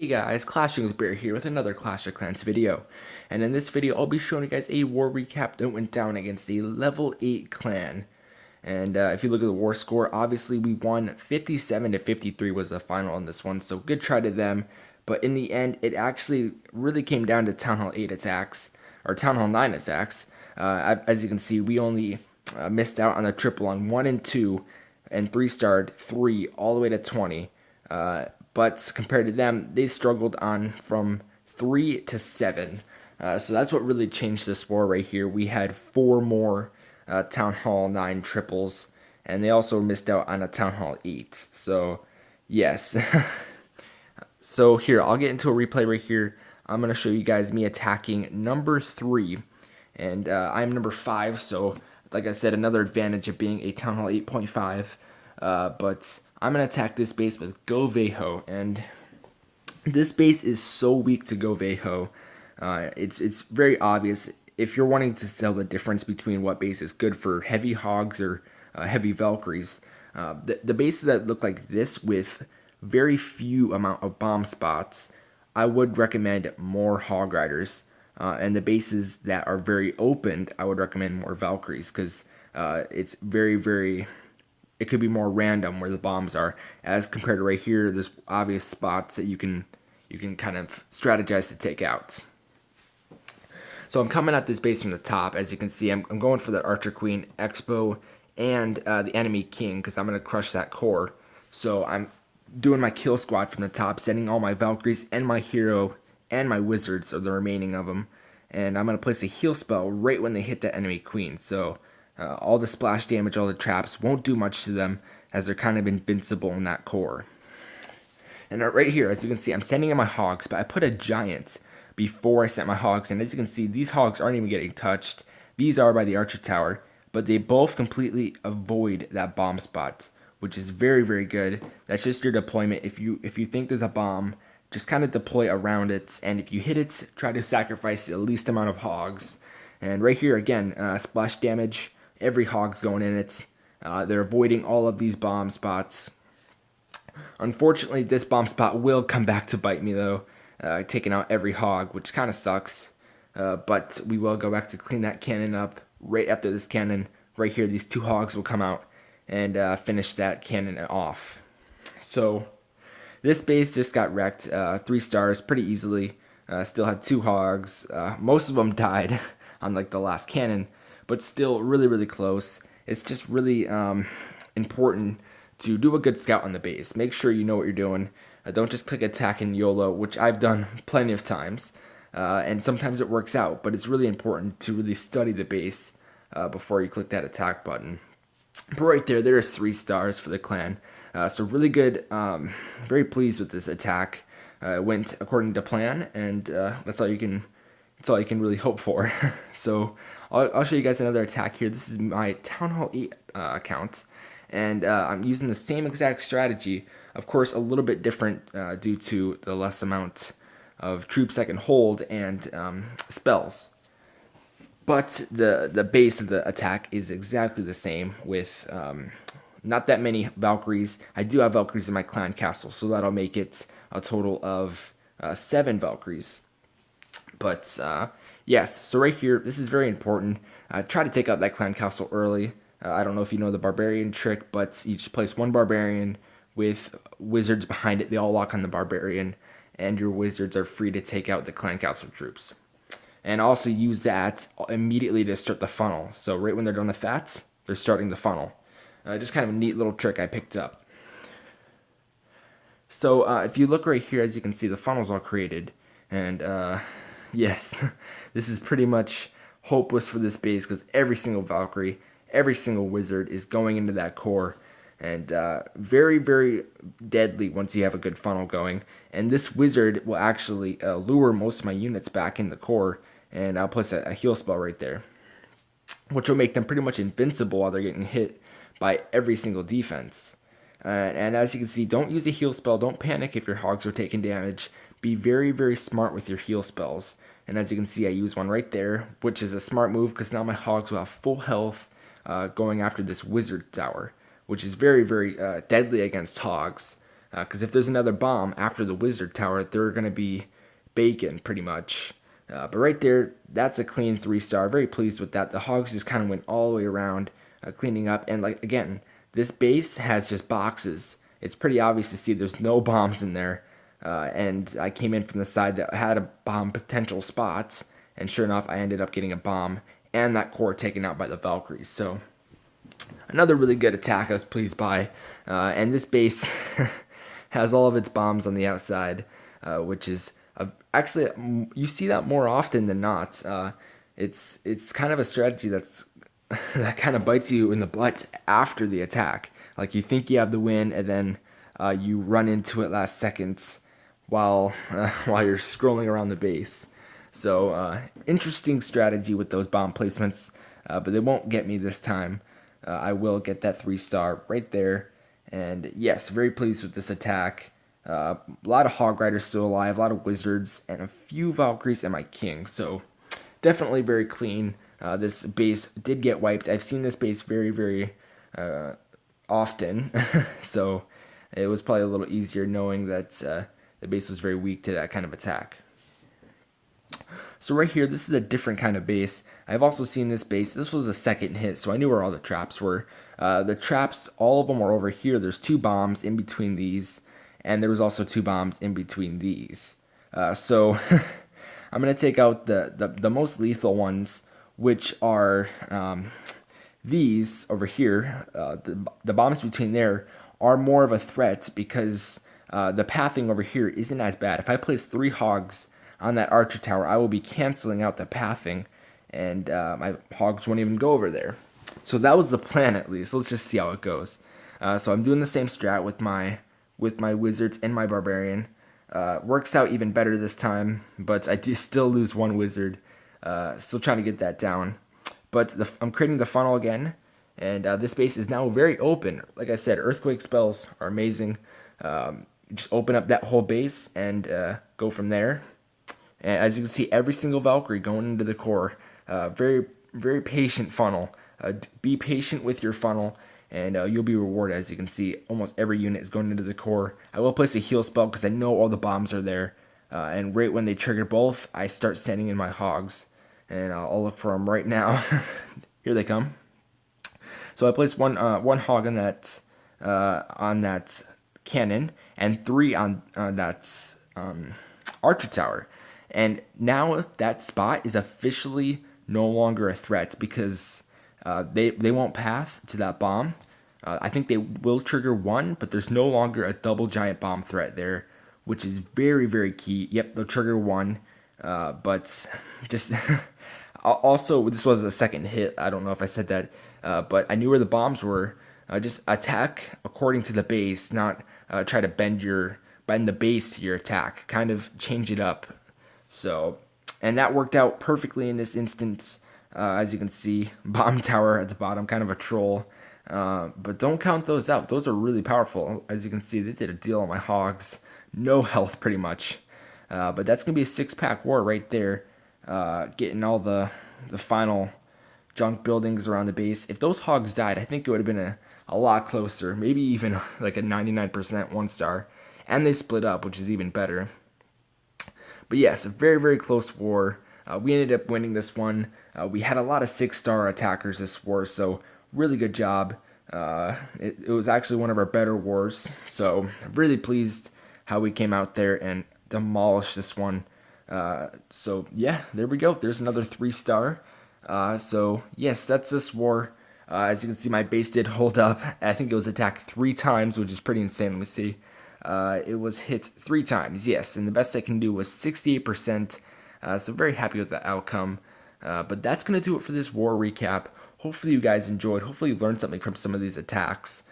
Hey guys, Clashing with Bear here with another Clash of Clans video. And in this video, I'll be showing you guys a war recap that went down against a level 8 clan. And if you look at the war score, obviously we won 57 to 53 was the final on this one, so good try to them. But in the end, it actually really came down to Town Hall 8 attacks, or Town Hall 9 attacks. As you can see, we only missed out on a triple on 1 and 2, and 3-starred 3 all the way to 20. But compared to them, they struggled on from 3 to 7. So that's what really changed this war right here. We had 4 more Town Hall 9 triples, and they also missed out on a Town Hall 8. So, yes. So here, I'll get into a replay right here. I'm going to show you guys me attacking number 3, and I'm number 5, so like I said, another advantage of being a Town Hall 8.5. But I'm going to attack this base with Govejo, and this base is so weak to Govejo. It's very obvious if you're wanting to tell the difference between what base is good for heavy hogs or heavy Valkyries. The bases that look like this with very few amount of bomb spots, I would recommend more Hog Riders. And the bases that are very opened, I would recommend more Valkyries because it's very it could be more random where the bombs are as compared to right here. There's obvious spots that you can kind of strategize to take out. So I'm coming at this base from the top. As you can see, I'm going for the Archer Queen, Expo, and the Enemy King because I'm going to crush that core. So I'm doing my kill squad from the top, sending all my Valkyries and my hero and my wizards, or the remaining of them. And I'm going to place a heal spell right when they hit the enemy queen. So all the splash damage, all the traps won't do much to them as they're kind of invincible in that core. And right here, as you can see, I'm sending in my hogs, but I put a giant before I sent my hogs. And as you can see, these hogs aren't even getting touched. These are by the archer tower, but they both completely avoid that bomb spot, which is very good. That's just your deployment. If you think there's a bomb, just kind of deploy around it, and if you hit it, try to sacrifice the least amount of hogs. And right here again, splash damage. Every hog's going in it. They're avoiding all of these bomb spots. Unfortunately, this bomb spot will come back to bite me though, taking out every hog, which kind of sucks. But we will go back to clean that cannon up right after this cannon. Right here, these 2 hogs will come out and finish that cannon off. So this base just got wrecked, 3 stars pretty easily. Still had 2 hogs. Most of them died on like the last cannon, but still really close. It's just really important to do a good scout on the base. Make sure you know what you're doing. Don't just click attack and YOLO, which I've done plenty of times. And sometimes it works out, but it's really important to really study the base before you click that attack button. But right there's 3 stars for the clan. So really good. Very pleased with this attack. Went according to plan, and that's all you can really hope for. So I'll show you guys another attack here. This is my Town Hall 8 account, and I'm using the same exact strategy. Of course, a little bit different due to the less amount of troops I can hold and spells. But the base of the attack is exactly the same with not that many Valkyries. I do have Valkyries in my clan castle, so that'll make it a total of 7 Valkyries. But yes, so right here, this is very important. Try to take out that clan castle early. I don't know if you know the barbarian trick, but you just place 1 barbarian with wizards behind it. They all lock on the barbarian, and your wizards are free to take out the clan castle troops. And also use that immediately to start the funnel. So right when they're done with that, they're starting the funnel. Just kind of a neat little trick I picked up. So if you look right here, as you can see, the funnel's all created. And yes, this is pretty much hopeless for this base because every single Valkyrie, every single wizard is going into that core. And very deadly once you have a good funnel going. And this wizard will actually lure most of my units back in the core, and I'll place a heal spell right there, which will make them pretty much invincible while they're getting hit by every single defense. And as you can see, don't use a heal spell. Don't panic if your hogs are taking damage. Be very smart with your heal spells. And as you can see, I use one right there, which is a smart move because now my hogs will have full health going after this wizard tower, which is very deadly against hogs. Because if there's another bomb after the wizard tower, they're going to be bacon pretty much. But right there, that's a clean 3-star. Very pleased with that. The hogs just kind of went all the way around, cleaning up. And like again, this base has just boxes. It's pretty obvious to see there's no bombs in there. And I came in from the side that had a bomb potential spots. And sure enough, I ended up getting a bomb and that core taken out by the Valkyries. So another really good attack I was pleased by. And this base has all of its bombs on the outside, which is actually, you see that more often than not. It's kind of a strategy that kind of bites you in the butt after the attack. Like you think you have the win, and then you run into it last seconds while you're scrolling around the base. So interesting strategy with those bomb placements, but they won't get me this time. I will get that 3-star right there. And yes, very pleased with this attack. A lot of Hog Riders still alive, a lot of Wizards, and a few Valkyries and my King. So definitely very clean. This base did get wiped. I've seen this base very, very often. So it was probably a little easier knowing that the base was very weak to that kind of attack. So right here, this is a different kind of base. I've also seen this base. This was a second hit, so I knew where all the traps were. The traps, all of them are over here. There's 2 bombs in between these, and there was also 2 bombs in between these. So I'm going to take out the most lethal ones, which are these over here. The bombs between there are more of a threat because the pathing over here isn't as bad. If I place 3 hogs on that archer tower, I will be canceling out the pathing, and my hogs won't even go over there. So that was the plan, at least. Let's just see how it goes. So I'm doing the same strat with my wizards and my barbarian. Works out even better this time, but I do still lose 1 wizard. Still trying to get that down. But I'm creating the funnel again, and this base is now very open. Like I said, earthquake spells are amazing. Just open up that whole base and go from there. And as you can see, every single Valkyrie going into the core. Very, very patient funnel. Be patient with your funnel, and you'll be rewarded. As you can see, almost every unit is going into the core. I will place a heal spell because I know all the bombs are there. And right when they trigger both, I start standing in my hogs. And I'll look for them right now. Here they come. So I placed one hog on that cannon, and 3 on that archer tower. And now that spot is officially no longer a threat because they won't path to that bomb. I think they will trigger 1, but there's no longer a double giant bomb threat there, which is very, very key. Yep, they'll trigger 1, but just also this was a second hit. I don't know if I said that, but I knew where the bombs were. Just attack according to the base, not try to bend the base to your attack. Kind of change it up. So, and that worked out perfectly in this instance. As you can see, bomb tower at the bottom, kind of a troll. But don't count those out. Those are really powerful. As you can see, they did a deal on my hogs. No health, pretty much. But that's going to be a 6-pack war right there. Getting all the final junk buildings around the base. If those hogs died, I think it would have been a lot closer. Maybe even like a 99% 1-star. And they split up, which is even better. But yes, a very, very close war. We ended up winning this one. We had a lot of 6-star attackers this war, so really good job. It was actually one of our better wars, so I'm really pleased how we came out there and demolished this one. So yeah, there we go. There's another 3-star. So yes, that's this war. As you can see, my base did hold up. I think it was attacked 3 times, which is pretty insane. Let me see. It was hit 3 times, yes, and the best I can do was 68%, so very happy with the outcome. But that's going to do it for this war recap. Hopefully you guys enjoyed. Hopefully you learned something from some of these attacks.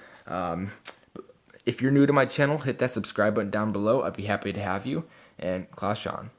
If you're new to my channel, hit that subscribe button down below. I'd be happy to have you, and Clash on.